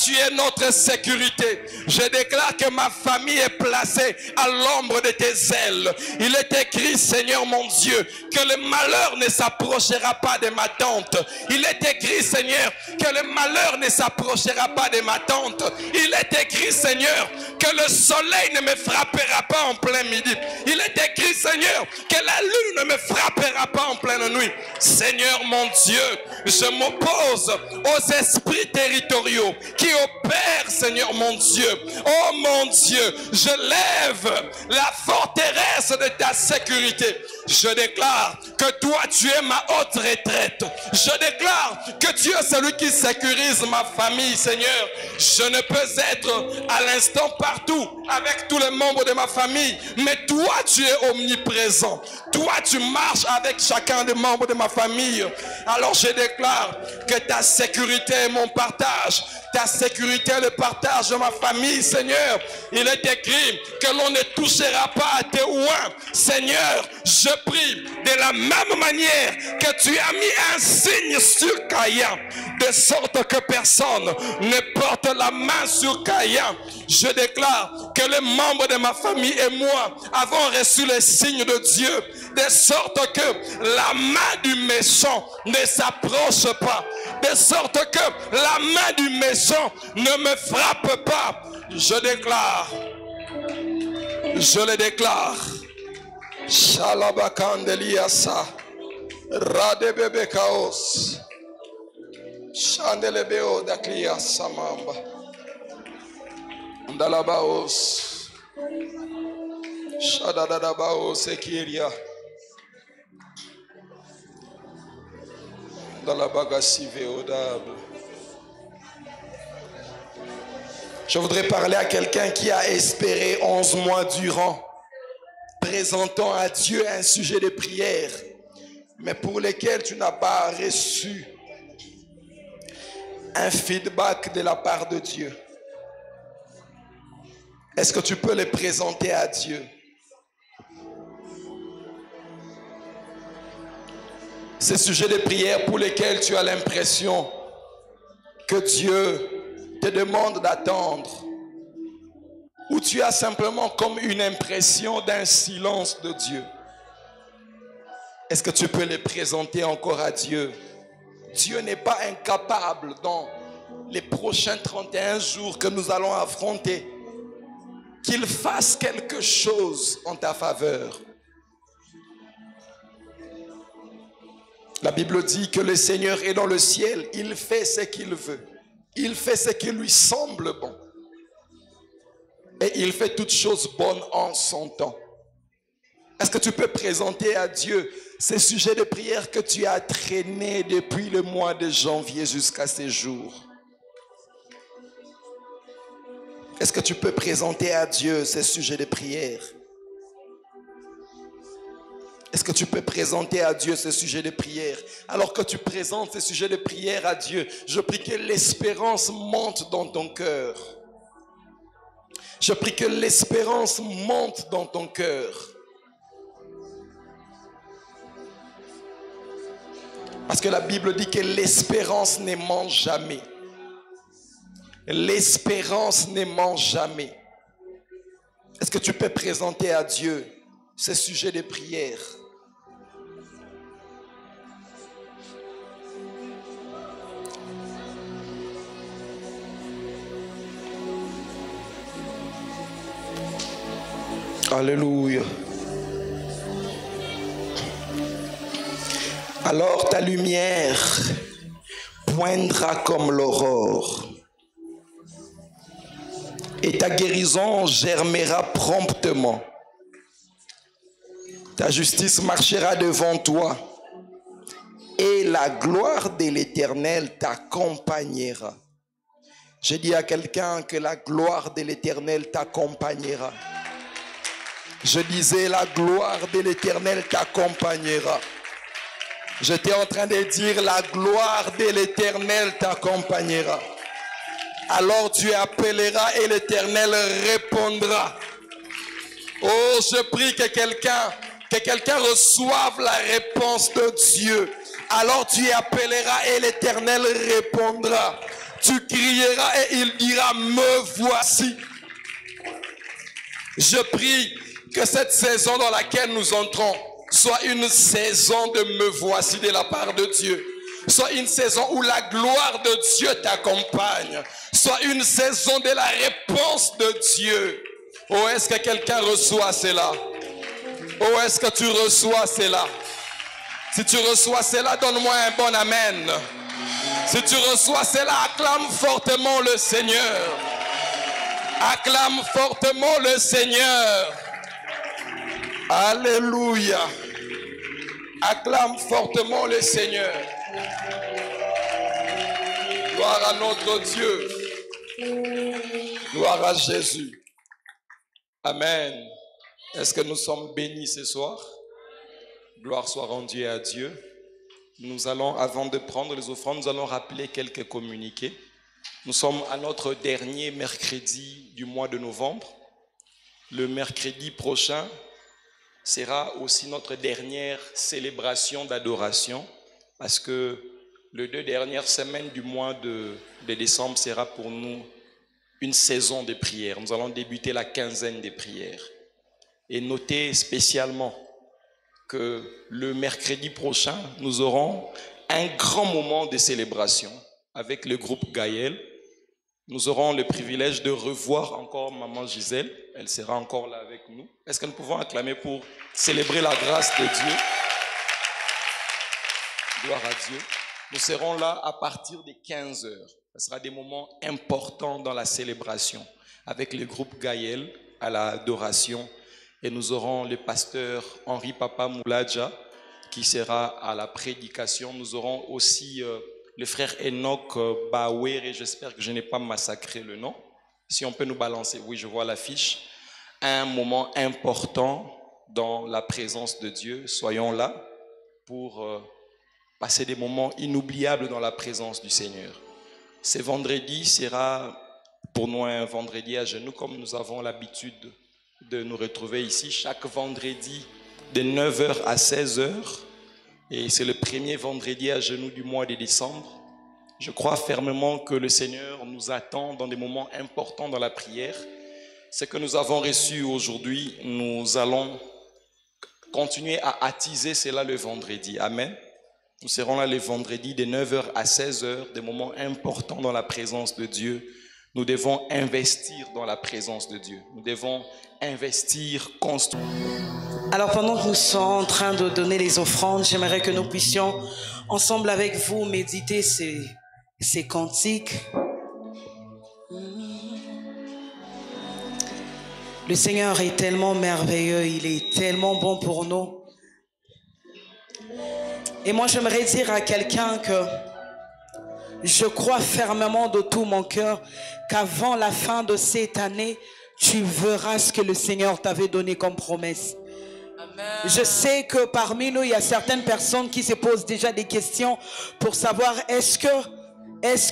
[SPEAKER 3] Tu es notre sécurité. Je déclare que ma famille est placée à l'ombre de tes ailes. Il est écrit, Seigneur mon Dieu, que le malheur ne s'approchera pas de ma tente. Il est écrit, Seigneur, que le malheur ne s'approchera pas de ma tente. Il est écrit, Seigneur, que le soleil ne me frappera pas en plein midi. Il est écrit, Seigneur, que la lune ne me frappera pas en pleine nuit. Seigneur mon Dieu, je m'oppose aux esprits territoriaux qui opèrent, Seigneur mon Dieu. Oh mon Dieu, je lève la forteresse de ta sécurité. Je déclare que toi tu es ma haute retraite. Je déclare que tu es celui qui sécurise ma famille, Seigneur. Je ne peux être à l'instant partout avec tous les membres de ma famille, mais toi tu es omniprésent. Toi tu marches avec chacun des membres de ma famille. Alors je déclare que ta sécurité est mon partage. Ta sécurité est le partage de ma famille, Seigneur. Il est écrit que l'on ne touchera pas à tes oins. Seigneur, je prie de la même manière que tu as mis un signe sur Caïn, de sorte que personne ne porte la main sur Caïn. Je déclare que les membres de ma famille et moi avons reçu le signe de Dieu, de sorte que la main du méchant ne s'approche pas, de sorte que la main du méchant ne me frappe pas. Je le déclare. Shalabakandeliasa Radebebe Kaos Chandelebeo Daklia Samamba Ndalabaos Shadadabaos Ekiria Ndalabagasive Odable. Je voudrais parler à quelqu'un qui a espéré 11 mois durant, présentant à Dieu un sujet de prière, mais pour lequel tu n'as pas reçu un feedback de la part de Dieu. Est-ce que tu peux le présenter à Dieu? Ces sujets de prière pour lesquels tu as l'impression que Dieu te demande d'attendre, ou tu as simplement comme une impression d'un silence de Dieu. Est-ce que tu peux les présenter encore à Dieu? Dieu n'est pas incapable dans les prochains 31 jours que nous allons affronter qu'il fasse quelque chose en ta faveur. La Bible dit que le Seigneur est dans le ciel. Il fait ce qu'il veut. Il fait ce qui lui semble bon. Et il fait toutes choses bonnes en son temps. Est-ce que tu peux présenter à Dieu ces sujets de prière que tu as traînés depuis le mois de janvier jusqu'à ces jours? Est-ce que tu peux présenter à Dieu ces sujets de prière? Est-ce que tu peux présenter à Dieu ces sujets de prière? Alors que tu présentes ces sujets de prière à Dieu, je prie que l'espérance monte dans ton cœur. Je prie que l'espérance monte dans ton cœur. Parce que la Bible dit que l'espérance ne ment jamais. L'espérance ne ment jamais. Est-ce que tu peux présenter à Dieu ces sujets de prière? Alléluia. Alors ta lumière poindra comme l'aurore et ta guérison germera promptement. Ta justice marchera devant toi et la gloire de l'Éternel t'accompagnera. Je dis à quelqu'un que la gloire de l'Éternel t'accompagnera. Je disais, la gloire de l'Éternel t'accompagnera. J'étais en train de dire, la gloire de l'Éternel t'accompagnera. Alors tu appelleras et l'Éternel répondra. Oh, je prie que quelqu'un reçoive la réponse de Dieu. Alors tu appelleras et l'Éternel répondra. Tu crieras et il dira, me voici. Je prie que cette saison dans laquelle nous entrons soit une saison de me voici de la part de Dieu. Soit une saison où la gloire de Dieu t'accompagne. Soit une saison de la réponse de Dieu. Oh, est-ce que quelqu'un reçoit cela? Oh, est-ce que tu reçois cela? Si tu reçois cela, donne-moi un bon amen. Si tu reçois cela, acclame fortement le Seigneur. Acclame fortement le Seigneur. Alléluia. Acclame fortement le Seigneur. Gloire à notre Dieu. Gloire à Jésus. Amen. Est-ce que nous sommes bénis ce soir? Gloire soit rendue à Dieu. Nous allons, avant de prendre les offrandes, nous allons rappeler quelques communiqués. Nous sommes à notre dernier mercredi du mois de novembre. Le mercredi prochain sera aussi notre dernière célébration d'adoration parce que les 2 dernières semaines du mois de décembre sera pour nous une saison de prières. Nous allons débuter la quinzaine des prières. Et notez spécialement que le mercredi prochain, nous aurons un grand moment de célébration avec le groupe Gaël. Nous aurons le privilège de revoir encore Maman Gisèle. Elle sera encore là avec nous. Est-ce que nous pouvons acclamer pour célébrer la grâce de Dieu? Gloire à Dieu. Nous serons là à partir de 15 heures. Ce sera des moments importants dans la célébration avec le groupe Gaël à l'adoration. Et nous aurons le pasteur Henri Papa Moulaja qui sera à la prédication. Nous aurons aussi le frère Enoch Bawere, j'espère que je n'ai pas massacré le nom. Si on peut nous balancer, oui, je vois l'affiche. Un moment important dans la présence de Dieu. Soyons là pour passer des moments inoubliables dans la présence du Seigneur. Ce vendredi sera pour nous un vendredi à genoux, comme nous avons l'habitude de nous retrouver ici chaque vendredi de 9h à 16h. Et c'est le premier vendredi à genoux du mois de décembre. Je crois fermement que le Seigneur nous attend dans des moments importants dans la prière. Ce que nous avons reçu aujourd'hui, nous allons continuer à attiser cela le vendredi. Amen. Nous serons là le vendredi de 9h à 16h, des moments importants dans la présence de Dieu. Nous devons investir dans la présence de Dieu. Nous devons investir constamment.
[SPEAKER 1] Alors pendant que nous sommes en train de donner les offrandes, j'aimerais que nous puissions ensemble avec vous méditer ces cantiques. Le Seigneur est tellement merveilleux, il est tellement bon pour nous. Et moi j'aimerais dire à quelqu'un que je crois fermement de tout mon cœur qu'avant la fin de cette année, tu verras ce que le Seigneur t'avait donné comme promesse. Je sais que parmi nous, il y a certaines personnes qui se posent déjà des questions pour savoir est-ce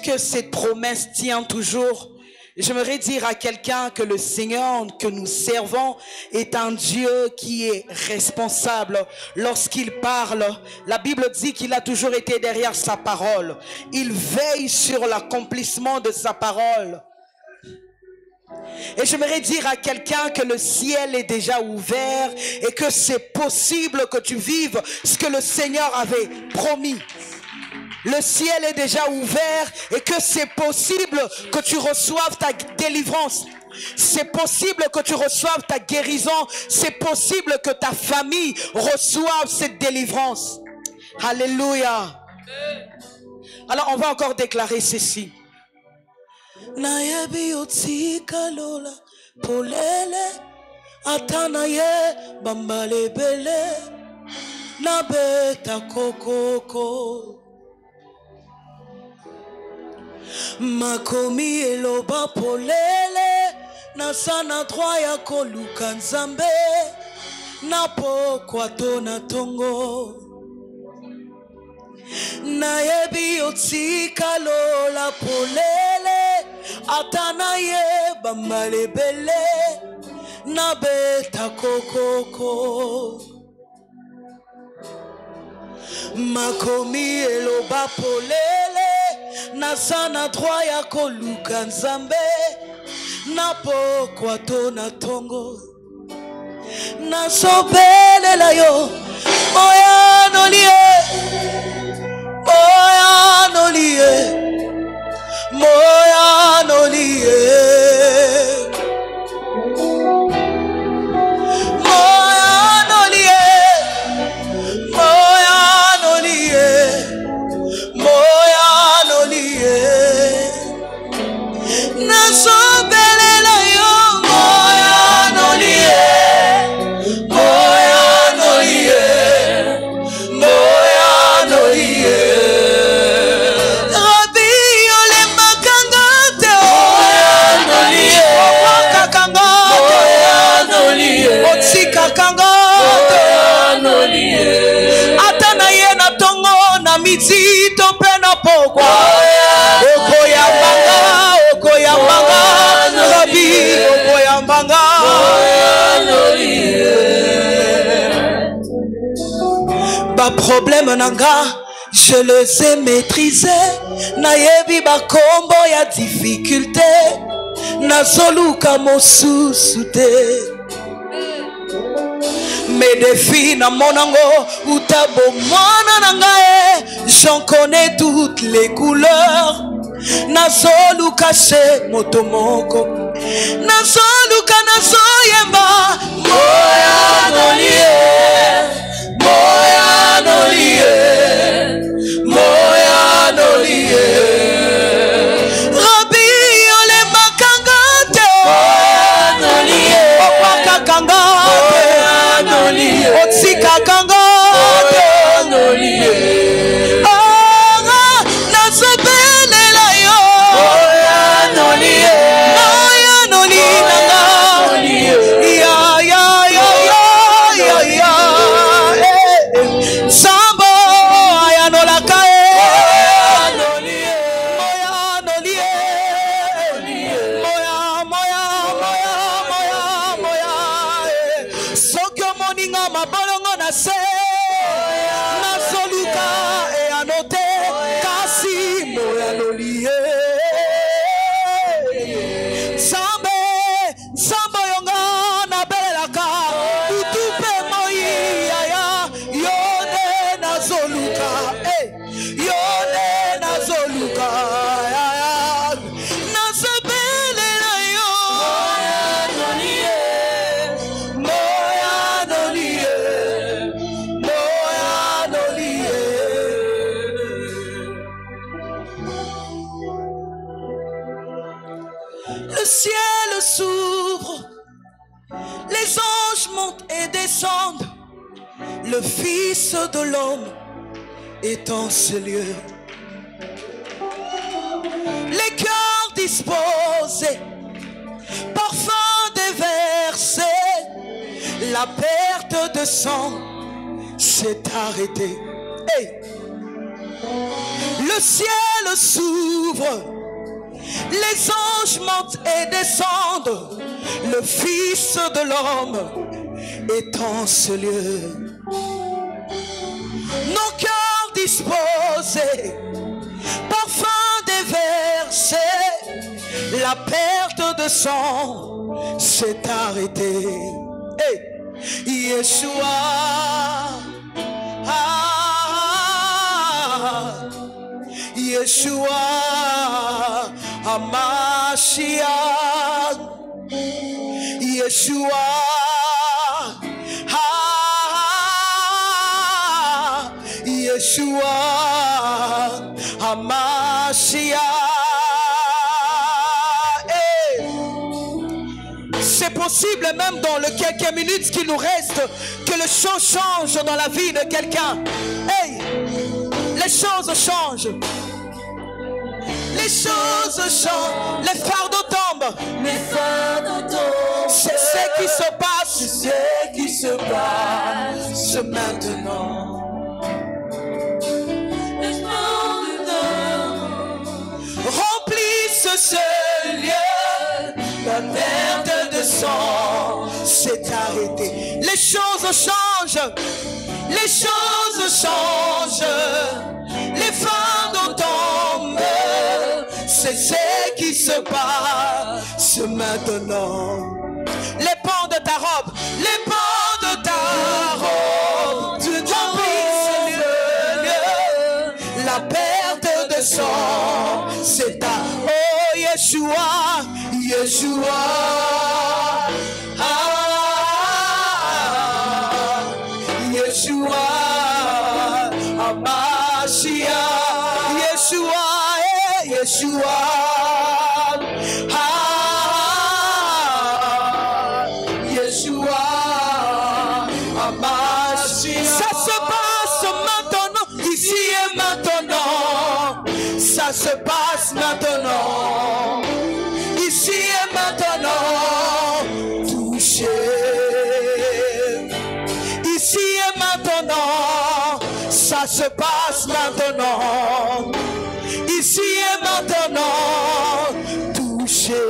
[SPEAKER 1] que cette promesse tient toujours. J'aimerais dire à quelqu'un que le Seigneur que nous servons est un Dieu qui est responsable. Lorsqu'il parle, la Bible dit qu'il a toujours été derrière sa parole. Il veille sur l'accomplissement de sa parole. Et j'aimerais dire à quelqu'un que le ciel est déjà ouvert et que c'est possible que tu vives ce que le Seigneur avait promis. Le ciel est déjà ouvert et que c'est possible que tu reçoives ta délivrance. C'est possible que tu reçoives ta guérison. C'est possible que ta famille reçoive cette délivrance. Alléluia. Alors on va encore déclarer ceci. Nayebi otika lola polele atanaye bambale bele nabeta kokoko makomi eloba polele nasana troya koluka nzambe napokwa tona tongo nayebi otika lola polele atanaye bambale bele nabeta kokoko makomi eloba polele nasana troya koluka nzambe napokwa tona tongo nasobelela yo moya nolie moya nolie moya nolie moya nolie moya nolie moya nolie nasobelela yo moya nolie moya nolie moya nolie rabi ole makanga te moya nolie wakakanga moya nolie otika kanga moya nolie atana ye na tongo na miti to pena pokwa okoyambanga okoyambanga rabi okoyambanga ba problème nanga je les ai maîtrisés nayebi ba kombo ya difficulté nazoluka mosusu te mes défis na monango utabo mwana nangae j'en connais toutes les couleurs nazoluka chez motomoko nazoluka nazoyemba moya nolie moya nolie moya nolie rabi ole makanga te moya nolie opakakanga moya nolie otika kanga moya nolie nazobelela yo moya nolie ciel s'ouvre, les anges montent et descendent, le Fils de l'homme est en ce lieu. Les cœurs disposés, parfum déversé, la perte de sang s'est arrêtée. Hey. Le ciel s'ouvre, les anges montent et descendent, le Fils de l'homme est en ce lieu. Nos cœurs disposés, parfum déversé, la perte de sang s'est arrêtée. Hey. Yeshua, Yeshua, Hamashiach, Yeshua, Yeshua, Hamashiach. C'est possible même dans les quelques minutes qui nous restent que les choses changent dans la vie de quelqu'un. Hey, les choses changent. Les choses changent. Les fardeaux tombent.
[SPEAKER 2] Les fardeaux tombent.
[SPEAKER 1] C'est ce qui se passe.
[SPEAKER 2] C'est ce qui se passe maintenant.
[SPEAKER 1] Remplissent ce lieu.
[SPEAKER 2] La perte de sang
[SPEAKER 1] s'est arrêtée. Les choses changent. Les choses changent. Les fardeaux tombent. C'est ce qui se passe maintenant. Les pans de ta robe. Les pans de ta robe. Tu remplissent le lieu. La perte de sang c'est à oh Yeshua, Yeshua, Yeshua, Hamashiach, Yeshua, Yeshua, Yeshua, Hamashiach. Ça se passe maintenant, ici et maintenant. Ça se passe maintenant, ici et maintenant, touché. Ici et maintenant, ça se passe maintenant, ici et maintenant, touché.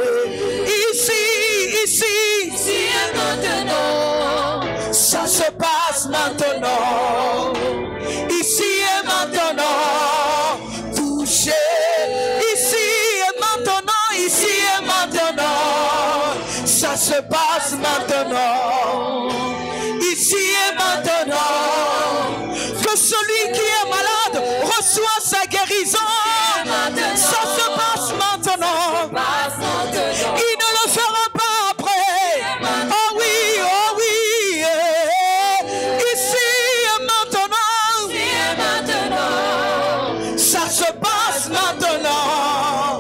[SPEAKER 1] Ici
[SPEAKER 2] et maintenant,
[SPEAKER 1] ça se passe maintenant, ici et maintenant, touché. Ça se passe maintenant, ici et maintenant. Que celui qui est malade reçoit sa guérison. Ça se passe maintenant. Il ne le fera pas après. Oh oui, oh oui. Ici et maintenant. Ça se passe maintenant,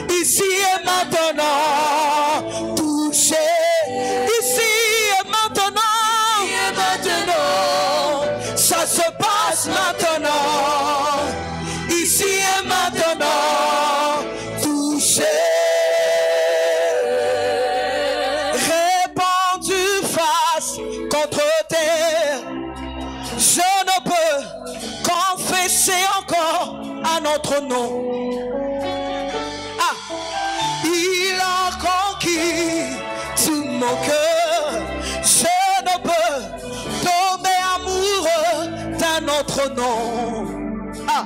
[SPEAKER 1] ici et maintenant. Ça se passe maintenant, ici et maintenant, touché. Répandu face contre terre, je ne peux confesser encore à notre nom. Ah, il a conquis tout mon cœur, je ne peux tomber amoureux d'un autre nom. Ah.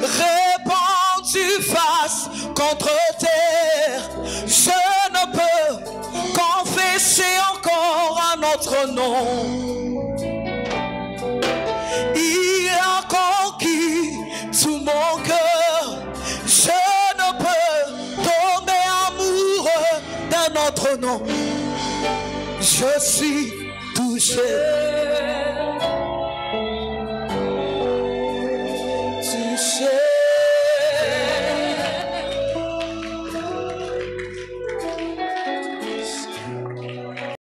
[SPEAKER 1] Répandu face contre terre, je ne peux confesser encore un autre nom. Il a conquis tout mon cœur, je ne peux tomber amoureux d'un autre nom. Je suis touché. Touché.